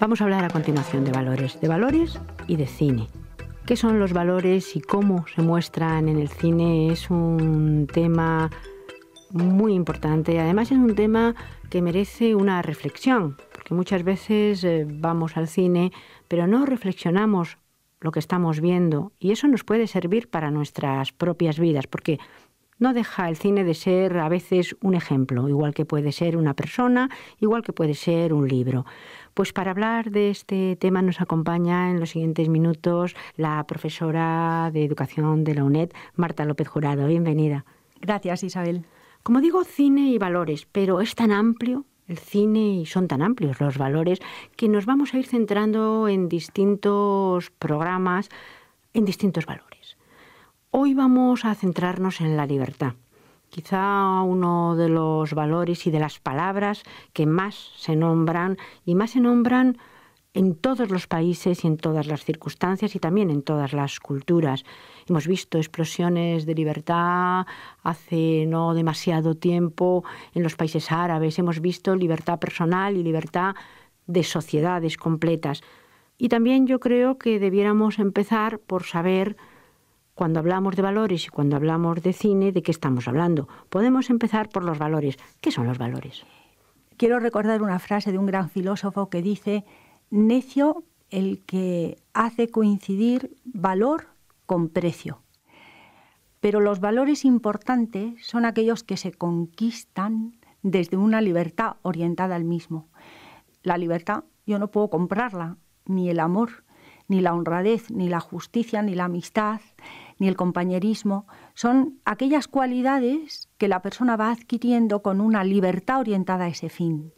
Vamos a hablar a continuación de valores y de cine. ¿Qué son los valores y cómo se muestran en el cine? Es un tema muy importante. Además es un tema que merece una reflexión, porque muchas veces vamos al cine, pero no reflexionamos lo que estamos viendo, y eso nos puede servir para nuestras propias vidas, porque no deja el cine de ser a veces un ejemplo, igual que puede ser una persona, igual que puede ser un libro. Pues para hablar de este tema nos acompaña en los siguientes minutos la profesora de Educación de la UNED, Marta López Jurado. Bienvenida. Gracias, Isabel. Como digo, cine y valores, pero es tan amplio el cine y son tan amplios los valores que nos vamos a ir centrando en distintos programas, en distintos valores. Hoy vamos a centrarnos en la libertad. Quizá uno de los valores y de las palabras que más se nombran, y más se nombran en todos los países y en todas las circunstancias y también en todas las culturas. Hemos visto explosiones de libertad hace no demasiado tiempo en los países árabes. Hemos visto libertad personal y libertad de sociedades completas. Y también yo creo que debiéramos empezar por saber, cuando hablamos de valores y cuando hablamos de cine, ¿de qué estamos hablando? Podemos empezar por los valores. ¿Qué son los valores? Quiero recordar una frase de un gran filósofo que dice: necio el que hace coincidir valor con precio. Pero los valores importantes son aquellos que se conquistan desde una libertad orientada al mismo. La libertad yo no puedo comprarla, ni el amor, ni la honradez, ni la justicia, ni la amistad, ni el compañerismo. Son aquellas cualidades que la persona va adquiriendo con una libertad orientada a ese fin.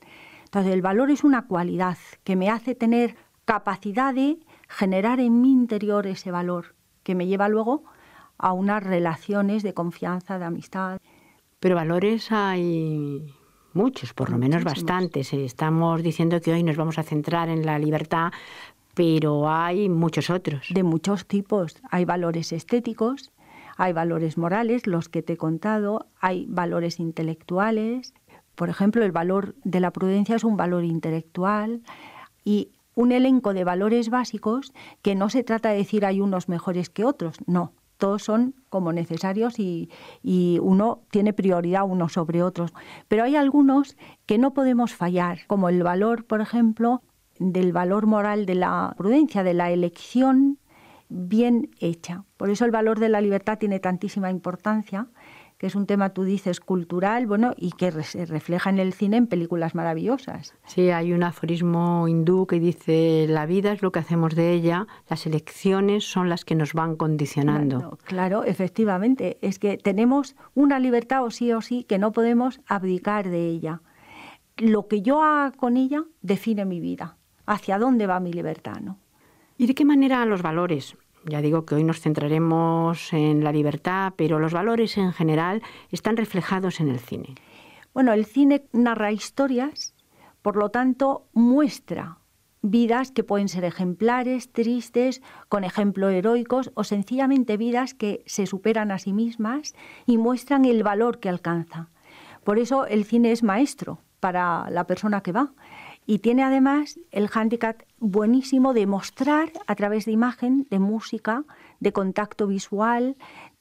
Entonces, el valor es una cualidad que me hace tener capacidad de generar en mi interior ese valor, que me lleva luego a unas relaciones de confianza, de amistad. Pero valores hay muchos, por lo menos bastantes. Estamos diciendo que hoy nos vamos a centrar en la libertad, pero hay muchos otros. De muchos tipos. Hay valores estéticos, hay valores morales, los que te he contado, hay valores intelectuales. Por ejemplo, el valor de la prudencia es un valor intelectual, y un elenco de valores básicos que no se trata de decir hay unos mejores que otros, no. Todos son como necesarios y uno tiene prioridad unos sobre otros. Pero hay algunos que no podemos fallar, como el valor, por ejemplo, del valor moral de la prudencia, de la elección bien hecha. Por eso el valor de la libertad tiene tantísima importancia, que es un tema, tú dices, cultural, bueno, y que se refleja en el cine en películas maravillosas. Sí, hay un aforismo hindú que dice: la vida es lo que hacemos de ella, las elecciones son las que nos van condicionando. Claro, efectivamente, es que tenemos una libertad o sí que no podemos abdicar de ella. Lo que yo haga con ella define mi vida. ¿Hacia dónde va mi libertad, no? ¿Y de qué manera los valores? Ya digo que hoy nos centraremos en la libertad, pero los valores en general están reflejados en el cine. Bueno, el cine narra historias, por lo tanto muestra vidas que pueden ser ejemplares, tristes, con ejemplos heroicos, o sencillamente vidas que se superan a sí mismas y muestran el valor que alcanza. Por eso el cine es maestro para la persona que va. Y tiene además el hándicap buenísimo de mostrar a través de imagen, de música, de contacto visual.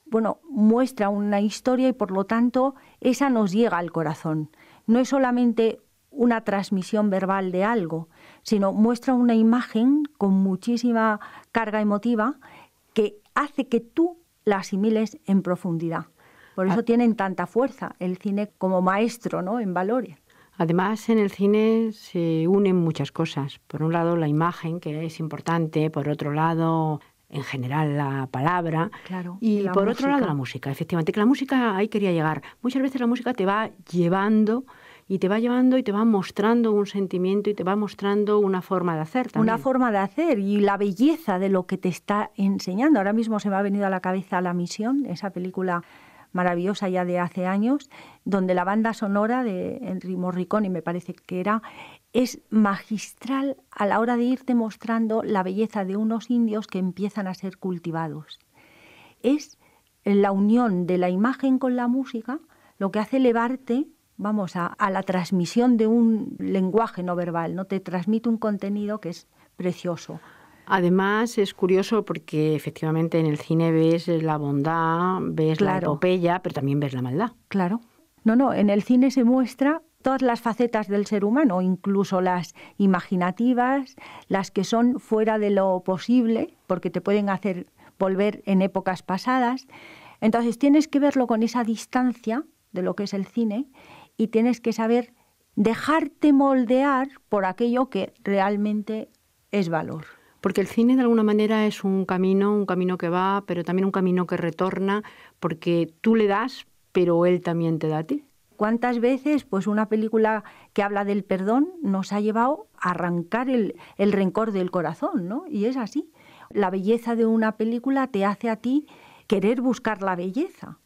Bueno, muestra una historia y por lo tanto esa nos llega al corazón. No es solamente una transmisión verbal de algo, sino muestra una imagen con muchísima carga emotiva que hace que tú la asimiles en profundidad. Por eso tienen tanta fuerza el cine como maestro, ¿no?, en valores. Además, en el cine se unen muchas cosas. Por un lado, la imagen, que es importante. Por otro lado, en general, la palabra. Claro, y por otro lado, la música. Efectivamente, que la música, ahí quería llegar. Muchas veces la música te va llevando y te va mostrando un sentimiento y te va mostrando una forma de hacer también. Una forma de hacer y la belleza de lo que te está enseñando. Ahora mismo se me ha venido a la cabeza La Misión, esa película maravillosa ya de hace años, donde la banda sonora de Ennio Morricone, me parece que era, es magistral a la hora de irte mostrando la belleza de unos indios que empiezan a ser cultivados. Es la unión de la imagen con la música lo que hace elevarte a la transmisión de un lenguaje no verbal, ¿no? Te transmite un contenido que es precioso. Además, es curioso porque efectivamente en el cine ves la bondad, ves la epopeya, pero también ves la maldad. Claro. No, en el cine se muestra todas las facetas del ser humano, incluso las imaginativas, las que son fuera de lo posible, porque te pueden hacer volver en épocas pasadas. Entonces tienes que verlo con esa distancia de lo que es el cine y tienes que saber dejarte moldear por aquello que realmente es valor. Porque el cine de alguna manera es un camino que va, pero también un camino que retorna, porque tú le das, pero él también te da a ti. ¿Cuántas veces pues una película que habla del perdón nos ha llevado a arrancar el rencor del corazón, ¿no? Y es así. La belleza de una película te hace a ti querer buscar la belleza.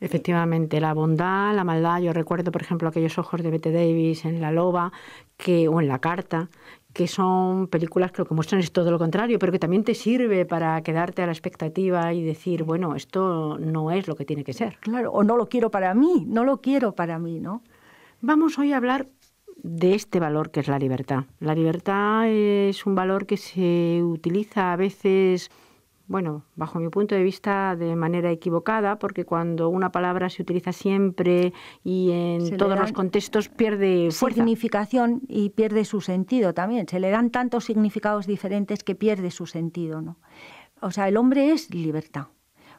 Efectivamente, la bondad, la maldad. Yo recuerdo, por ejemplo, aquellos ojos de Bette Davis en La Loba o en La Carta, que son películas que lo que muestran es todo lo contrario, pero que también te sirve para quedarte a la expectativa y decir, bueno, esto no es lo que tiene que ser. Claro, o no lo quiero para mí, ¿no? Vamos hoy a hablar de este valor que es la libertad. La libertad es un valor que se utiliza a veces, bueno, bajo mi punto de vista, de manera equivocada, porque cuando una palabra se utiliza siempre y en todos los contextos pierde fuerza. Significación y pierde su sentido también. Se le dan tantos significados diferentes que pierde su sentido, ¿no? O sea, el hombre es libertad.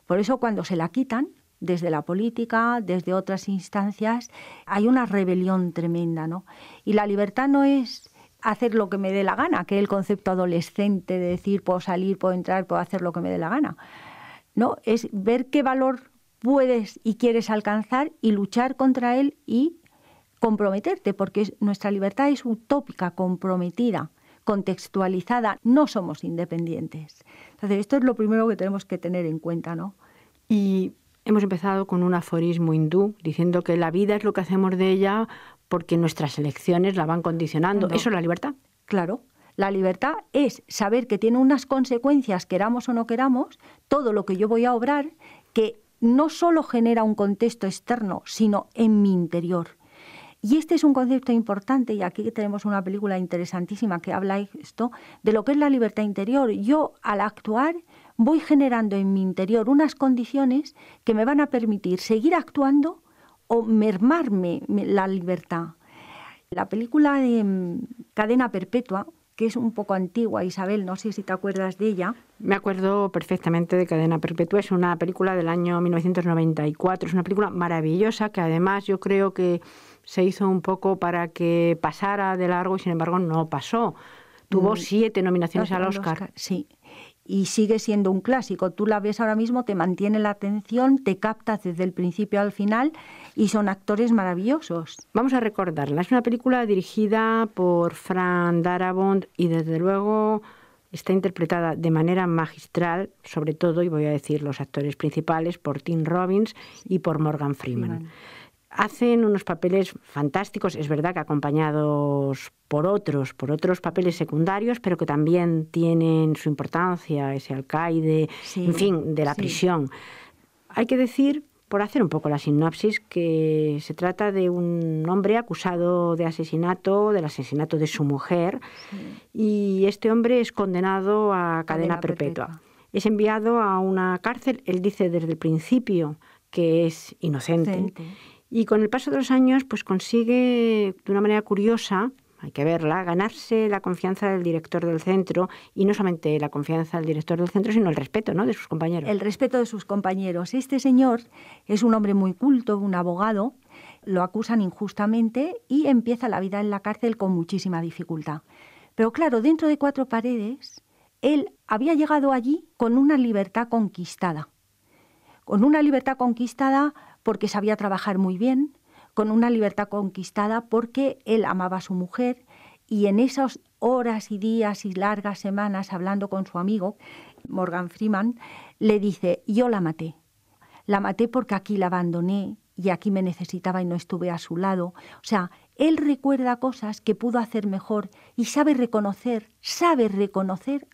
Por eso cuando se la quitan, desde la política, desde otras instancias, hay una rebelión tremenda, ¿no? Y la libertad no es hacer lo que me dé la gana, que es el concepto adolescente de decir puedo salir, puedo entrar, puedo hacer lo que me dé la gana. No, es ver qué valor puedes y quieres alcanzar y luchar contra él y comprometerte, porque nuestra libertad es utópica, comprometida, contextualizada, no somos independientes. Entonces, esto es lo primero que tenemos que tener en cuenta, ¿no? Y hemos empezado con un aforismo hindú diciendo que la vida es lo que hacemos de ella porque nuestras elecciones la van condicionando. ¿Eso es la libertad? Claro. La libertad es saber que tiene unas consecuencias, queramos o no queramos, todo lo que yo voy a obrar, que no solo genera un contexto externo, sino en mi interior. Y este es un concepto importante, y aquí tenemos una película interesantísima que habla esto, de lo que es la libertad interior. Yo, al actuar, voy generando en mi interior unas condiciones que me van a permitir seguir actuando o mermarme la libertad. La película de Cadena Perpetua, que es un poco antigua, Isabel, no sé si te acuerdas de ella. Me acuerdo perfectamente de Cadena Perpetua, es una película del año 1994, es una película maravillosa que además yo creo que se hizo un poco para que pasara de largo y sin embargo no pasó. Tuvo 7 nominaciones al Oscar. Sí. Y sigue siendo un clásico. Tú la ves ahora mismo, te mantiene la atención, te captas desde el principio al final y son actores maravillosos. Vamos a recordarla. Es una película dirigida por Frank Darabont y desde luego está interpretada de manera magistral, sobre todo, y voy a decir los actores principales, por Tim Robbins y por Morgan Freeman. Hacen unos papeles fantásticos, es verdad que acompañados por otros papeles secundarios, pero que también tienen su importancia, ese alcaide, en fin, de la prisión. Hay que decir, por hacer un poco la sinopsis, que se trata de un hombre acusado de asesinato, del asesinato de su mujer, y este hombre es condenado a cadena perpetua. Es enviado a una cárcel, él dice desde el principio que es inocente. Y con el paso de los años, pues consigue, de una manera curiosa, hay que verla, ganarse la confianza del director del centro, y no solamente la confianza del director del centro, sino el respeto, ¿no?, de sus compañeros. El respeto de sus compañeros. Este señor es un hombre muy culto, un abogado, lo acusan injustamente y empieza la vida en la cárcel con muchísima dificultad. Pero claro, dentro de 4 paredes, él había llegado allí con una libertad conquistada. Con una libertad conquistada porque sabía trabajar muy bien, con una libertad conquistada porque él amaba a su mujer, y en esas horas y días y largas semanas hablando con su amigo, Morgan Freeman, le dice, yo la maté porque aquí la abandoné y aquí me necesitaba y no estuve a su lado. O sea, él recuerda cosas que pudo hacer mejor y sabe reconocer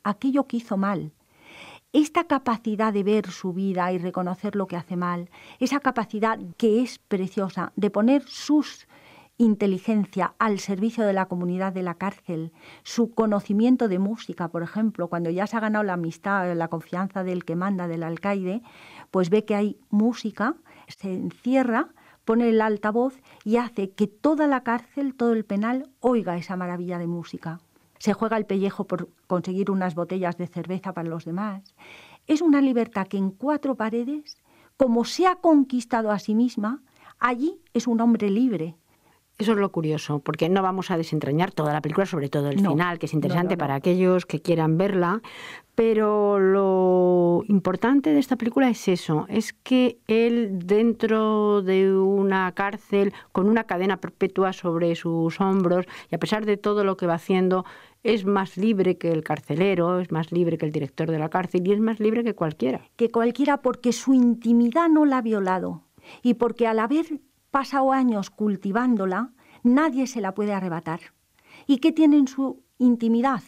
aquello que hizo mal. Esta capacidad de ver su vida y reconocer lo que hace mal, esa capacidad que es preciosa de poner sus inteligencia al servicio de la comunidad de la cárcel, su conocimiento de música, por ejemplo, cuando ya se ha ganado la amistad, la confianza del que manda, del alcaide, pues ve que hay música, se encierra, pone el altavoz y hace que toda la cárcel, todo el penal, oiga esa maravilla de música. Se juega el pellejo por conseguir unas botellas de cerveza para los demás. Es una libertad que en 4 paredes, como se ha conquistado a sí misma, allí es un hombre libre. Eso es lo curioso, porque no vamos a desentrañar toda la película, sobre todo el final, que es interesante para aquellos que quieran verla, pero lo importante de esta película es eso, es que él dentro de una cárcel con una cadena perpetua sobre sus hombros y a pesar de todo lo que va haciendo, es más libre que el carcelero, es más libre que el director de la cárcel y es más libre que cualquiera. Que cualquiera porque su intimidad no la ha violado y porque al haber pasado años cultivándola, nadie se la puede arrebatar. ¿Y qué tiene en su intimidad?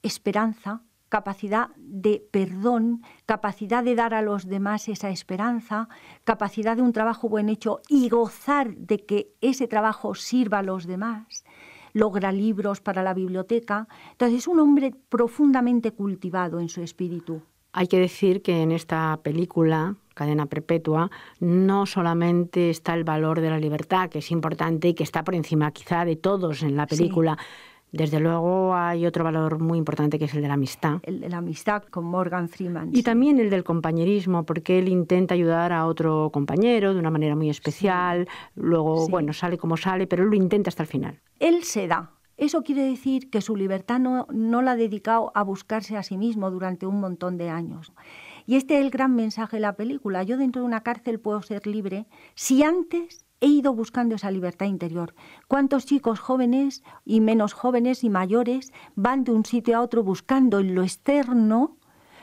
Esperanza, capacidad de perdón, capacidad de dar a los demás esa esperanza, capacidad de un trabajo buen hecho y gozar de que ese trabajo sirva a los demás. Logra libros para la biblioteca. Entonces es un hombre profundamente cultivado en su espíritu. Hay que decir que en esta película, Cadena Perpetua, no solamente está el valor de la libertad, que es importante y que está por encima quizá de todos en la película. Sí. Desde luego hay otro valor muy importante que es el de la amistad. El de la amistad con Morgan Freeman. Y también el del compañerismo, porque él intenta ayudar a otro compañero de una manera muy especial. Luego, bueno, sale como sale, pero él lo intenta hasta el final. Él se da. Eso quiere decir que su libertad no la ha dedicado a buscarse a sí mismo durante un montón de años. Y este es el gran mensaje de la película. Yo dentro de una cárcel puedo ser libre si antes he ido buscando esa libertad interior. ¿Cuántos chicos jóvenes y menos jóvenes y mayores van de un sitio a otro buscando en lo externo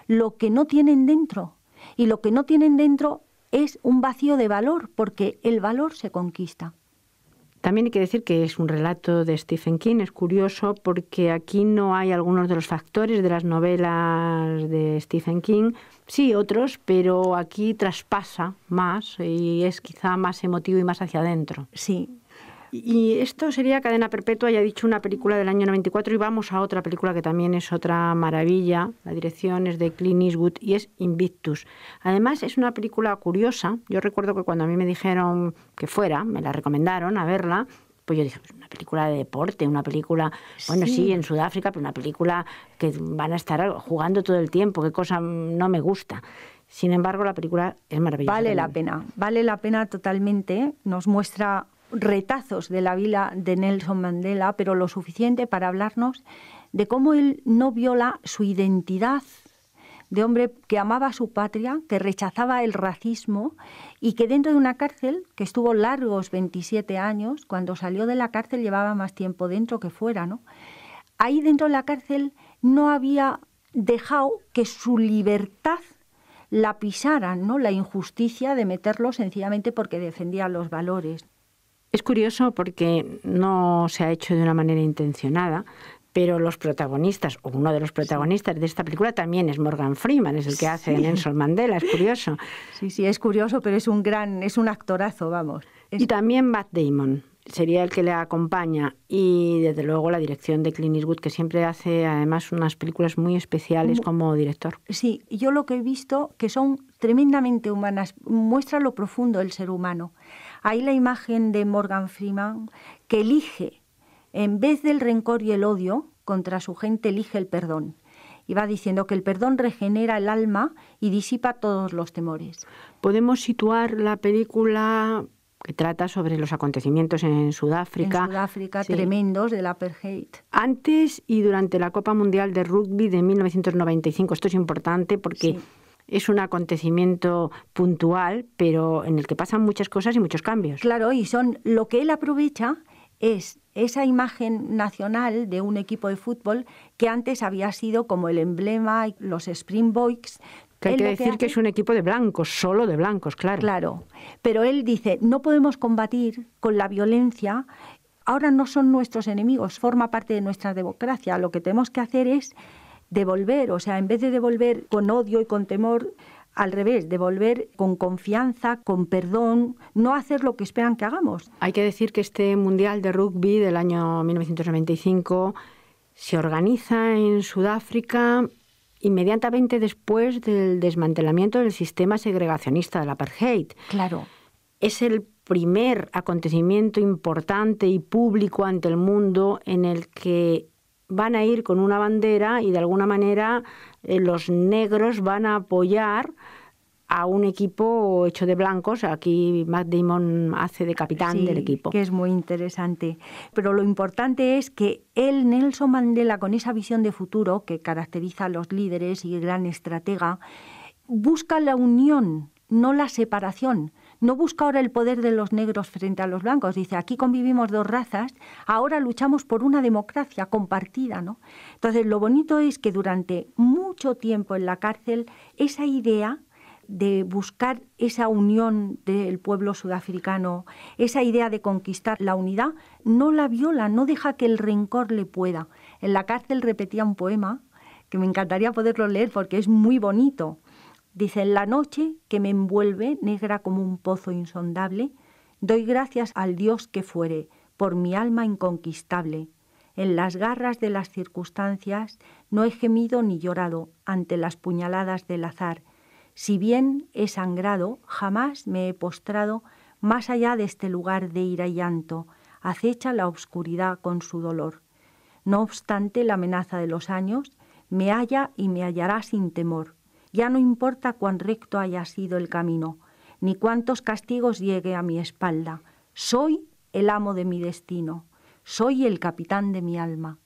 lo que no tienen dentro? Y lo que no tienen dentro es un vacío de valor, porque el valor se conquista. También hay que decir que es un relato de Stephen King. Es curioso porque aquí no hay algunos de los factores de las novelas de Stephen King. Sí, otros, pero aquí traspasa más y es quizá más emotivo y más hacia adentro. Sí. Y esto sería Cadena Perpetua, ya he dicho, una película del año 94 y vamos a otra película que también es otra maravilla. La dirección es de Clint Eastwood y es Invictus. Además es una película curiosa. Yo recuerdo que cuando a mí me dijeron que fuera, me la recomendaron a verla, pues yo dije, pues una película de deporte, una película, bueno, sí, en Sudáfrica, pero una película que van a estar jugando todo el tiempo, qué cosa no me gusta. Sin embargo, la película es maravillosa. Vale la pena totalmente. Nos muestra retazos de la vida de Nelson Mandela, pero lo suficiente para hablarnos de cómo él no viola su identidad de hombre que amaba a su patria, que rechazaba el racismo y que dentro de una cárcel, que estuvo largos 27 años, cuando salió de la cárcel llevaba más tiempo dentro que fuera, ¿no? Ahí dentro de la cárcel no había dejado que su libertad la pisaran, ¿no? La injusticia de meterlo sencillamente porque defendía los valores. Es curioso porque no se ha hecho de una manera intencionada, pero los protagonistas, o uno de los protagonistas de esta película también es Morgan Freeman, es el que hace Nelson Mandela, es curioso. Sí, es curioso, pero es un actorazo, vamos. Y también Matt Damon sería el que le acompaña y desde luego la dirección de Clint Eastwood, que siempre hace además unas películas muy especiales como director. Sí, yo lo que he visto que son tremendamente humanas, muestra lo profundo del ser humano. Hay la imagen de Morgan Freeman que elige, en vez del rencor y el odio contra su gente, elige el perdón. Y va diciendo que el perdón regenera el alma y disipa todos los temores. Podemos situar la película que trata sobre los acontecimientos en Sudáfrica. En Sudáfrica, sí. Tremendos, del apartheid. Antes y durante la Copa Mundial de Rugby de 1995. Esto es importante porque es un acontecimiento puntual, pero en el que pasan muchas cosas y muchos cambios. Claro, y son lo que él aprovecha es esa imagen nacional de un equipo de fútbol que antes había sido como el emblema, los Springboks. Que hay que decir que es un equipo de blancos, solo de blancos, claro. Claro, pero él dice, no podemos combatir con la violencia, ahora no son nuestros enemigos, forma parte de nuestra democracia, lo que tenemos que hacer es devolver, o sea, en vez de devolver con odio y con temor, al revés, devolver con confianza, con perdón, no hacer lo que esperan que hagamos. Hay que decir que este Mundial de Rugby del año 1995 se organiza en Sudáfrica inmediatamente después del desmantelamiento del sistema segregacionista del apartheid. Claro. Es el primer acontecimiento importante y público ante el mundo en el que van a ir con una bandera y de alguna manera los negros van a apoyar a un equipo hecho de blancos. Aquí Matt Damon hace de capitán del equipo. Que es muy interesante. Pero lo importante es que él, Nelson Mandela, con esa visión de futuro que caracteriza a los líderes y el gran estratega, busca la unión, no la separación. No busca ahora el poder de los negros frente a los blancos. Dice, aquí convivimos dos razas, ahora luchamos por una democracia compartida, ¿no? Entonces, lo bonito es que durante mucho tiempo en la cárcel, esa idea de buscar esa unión del pueblo sudafricano, esa idea de conquistar la unidad, no la viola, no deja que el rencor le pueda. En la cárcel repetía un poema que me encantaría poderlo leer porque es muy bonito. Dice, en la noche que me envuelve, negra como un pozo insondable, doy gracias al Dios que fuere, por mi alma inconquistable. En las garras de las circunstancias no he gemido ni llorado ante las puñaladas del azar. Si bien he sangrado, jamás me he postrado más allá de este lugar de ira y llanto. Acecha la oscuridad con su dolor. No obstante, la amenaza de los años me halla y me hallará sin temor. Ya no importa cuán recto haya sido el camino, ni cuántos castigos llegue a mi espalda. Soy el amo de mi destino, soy el capitán de mi alma.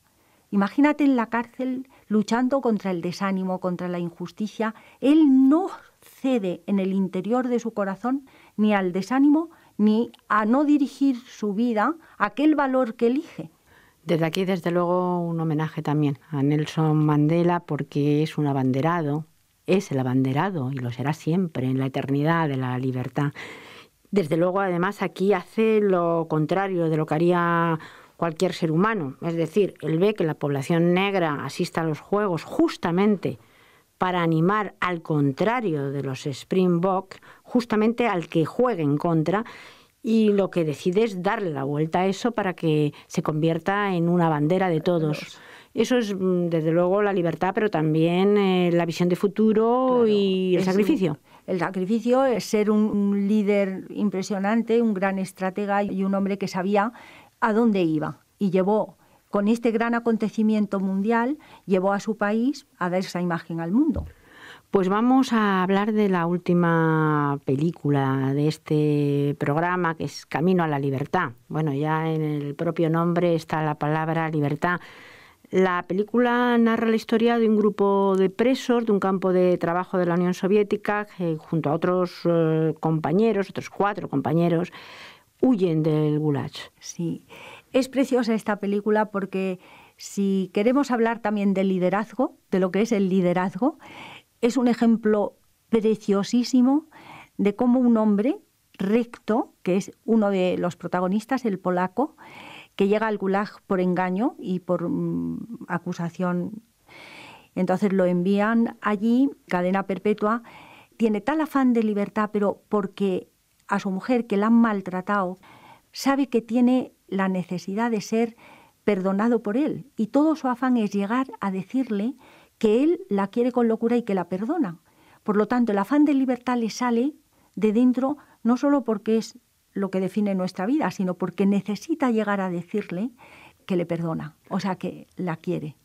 Imagínate en la cárcel luchando contra el desánimo, contra la injusticia. Él no cede en el interior de su corazón ni al desánimo, ni a no dirigir su vida a aquel valor que elige. Desde aquí, desde luego, un homenaje también a Nelson Mandela, porque es un abanderado. Es el abanderado y lo será siempre en la eternidad de la libertad. Desde luego, además, aquí hace lo contrario de lo que haría cualquier ser humano. Es decir, él ve que la población negra asista a los Juegos justamente para animar al contrario de los Springbok, justamente al que juegue en contra, y lo que decide es darle la vuelta a eso para que se convierta en una bandera de todos. Eso es, desde luego, la libertad, pero también la visión de futuro, claro, y el sacrificio. El sacrificio es ser un líder impresionante, un gran estratega y un hombre que sabía a dónde iba. Y llevó, con este gran acontecimiento mundial, llevó a su país a dar esa imagen al mundo. Pues vamos a hablar de la última película de este programa, que es Camino a la Libertad. Bueno, ya en el propio nombre está la palabra libertad. La película narra la historia de un grupo de presos de un campo de trabajo de la Unión Soviética que, junto a otros compañeros, otros 4 compañeros, huyen del Gulag. Sí, es preciosa esta película porque si queremos hablar también del liderazgo, de lo que es el liderazgo, es un ejemplo preciosísimo de cómo un hombre recto, que es uno de los protagonistas, el polaco, que llega al Gulag por engaño y por acusación. Entonces lo envían allí, cadena perpetua. Tiene tal afán de libertad, pero porque a su mujer, que la han maltratado, sabe que tiene la necesidad de ser perdonado por él. Y todo su afán es llegar a decirle que él la quiere con locura y que la perdona. Por lo tanto, el afán de libertad le sale de dentro, no solo porque es lo que define nuestra vida, sino porque necesita llegar a decirle que le perdona, o sea, que la quiere.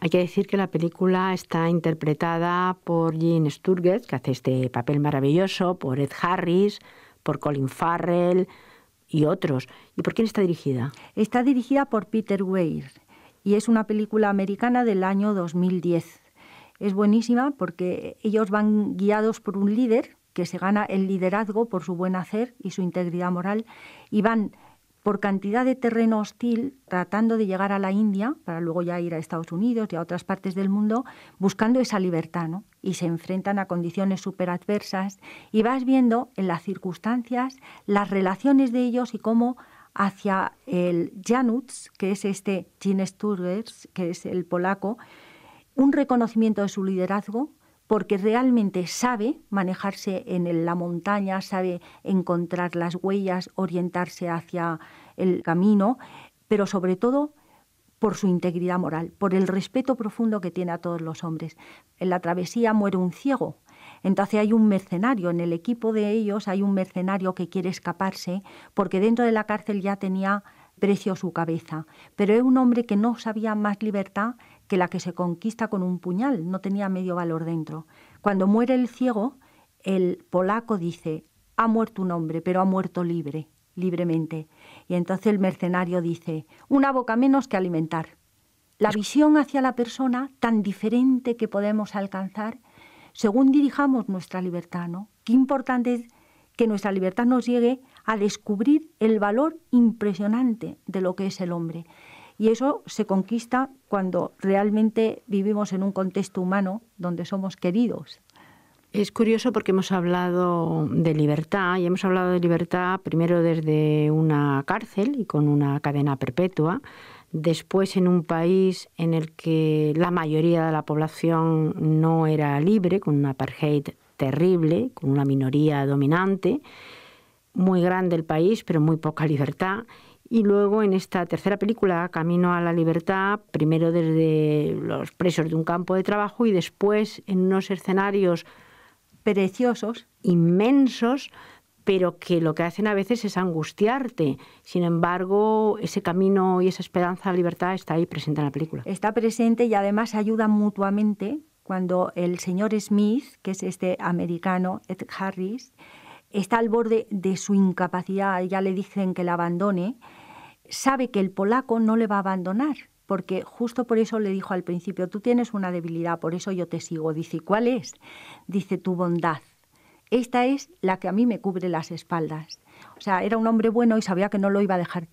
Hay que decir que la película está interpretada por Jean Sturges, que hace este papel maravilloso, por Ed Harris, por Colin Farrell y otros. ¿Y por quién está dirigida? Está dirigida por Peter Weir y es una película americana del año 2010. Es buenísima porque ellos van guiados por un líder que se gana el liderazgo por su buen hacer y su integridad moral, y van por cantidad de terreno hostil tratando de llegar a la India, para luego ya ir a Estados Unidos y a otras partes del mundo, buscando esa libertad, ¿no? Y se enfrentan a condiciones súper adversas, y vas viendo en las circunstancias las relaciones de ellos y cómo hacia el Janusz, que es Jean Sturges, que es el polaco, un reconocimiento de su liderazgo, porque realmente sabe manejarse en la montaña, sabe encontrar las huellas, orientarse hacia el camino, pero sobre todo por su integridad moral, por el respeto profundo que tiene a todos los hombres. En la travesía muere un ciego, entonces hay un mercenario, en el equipo de ellos hay un mercenario que quiere escaparse porque dentro de la cárcel ya tenía precio su cabeza, pero es un hombre que no sabía más libertad que la que se conquista con un puñal, no tenía medio valor dentro. Cuando muere el ciego, el polaco dice, ha muerto un hombre, pero ha muerto libremente. Y entonces el mercenario dice, una boca menos que alimentar. La visión hacia la persona tan diferente que podemos alcanzar según dirijamos nuestra libertad, ¿no? Qué importante es que nuestra libertad nos llegue a descubrir el valor impresionante de lo que es el hombre. Y eso se conquista cuando realmente vivimos en un contexto humano donde somos queridos. Es curioso porque hemos hablado de libertad, y hemos hablado de libertad primero desde una cárcel y con una cadena perpetua, después en un país en el que la mayoría de la población no era libre, con un apartheid terrible, con una minoría dominante, muy grande el país, pero muy poca libertad. Y luego en esta tercera película, Camino a la libertad, primero desde los presos de un campo de trabajo y después en unos escenarios preciosos, inmensos, pero que lo que hacen a veces es angustiarte. Sin embargo, ese camino y esa esperanza a la libertad está ahí presente en la película. Está presente y además ayudan mutuamente cuando el señor Smith, que es este americano, Ed Harris, está al borde de su incapacidad, ya le dicen que la abandone, sabe que el polaco no le va a abandonar, porque justo por eso le dijo al principio, tú tienes una debilidad, por eso yo te sigo. Dice, ¿cuál es? Dice, tu bondad. Esta es la que a mí me cubre las espaldas. O sea, era un hombre bueno y sabía que no lo iba a dejar.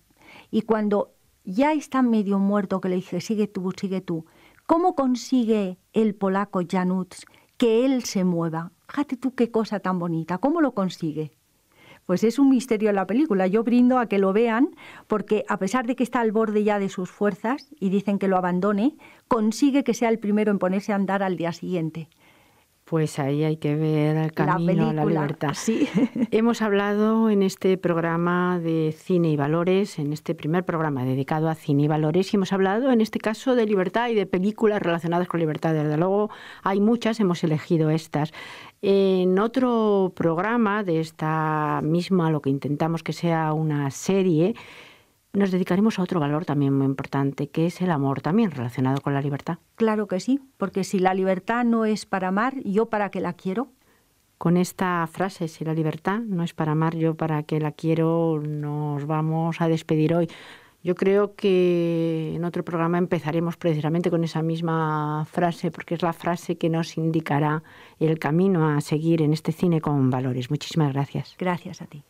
Y cuando ya está medio muerto, que le dije, sigue tú, ¿cómo consigue el polaco Janusz que él se mueva? Fíjate tú qué cosa tan bonita, ¿cómo lo consigue? Pues es un misterio en la película. Yo brindo a que lo vean porque a pesar de que está al borde ya de sus fuerzas y dicen que lo abandone, consigue que sea el primero en ponerse a andar al día siguiente. Pues ahí hay que ver el camino a la libertad. Sí. Hemos hablado en este programa de cine y valores, en este primer programa dedicado a cine y valores, y hemos hablado en este caso de libertad y de películas relacionadas con libertad. Desde luego hay muchas, hemos elegido estas. En otro programa de esta misma, lo que intentamos que sea una serie, nos dedicaremos a otro valor también muy importante, que es el amor, también relacionado con la libertad. Claro que sí, porque si la libertad no es para amar, ¿yo para qué la quiero? Con esta frase, si la libertad no es para amar, yo para qué la quiero, nos vamos a despedir hoy. Yo creo que en otro programa empezaremos precisamente con esa misma frase, porque es la frase que nos indicará el camino a seguir en este cine con valores. Muchísimas gracias. Gracias a ti.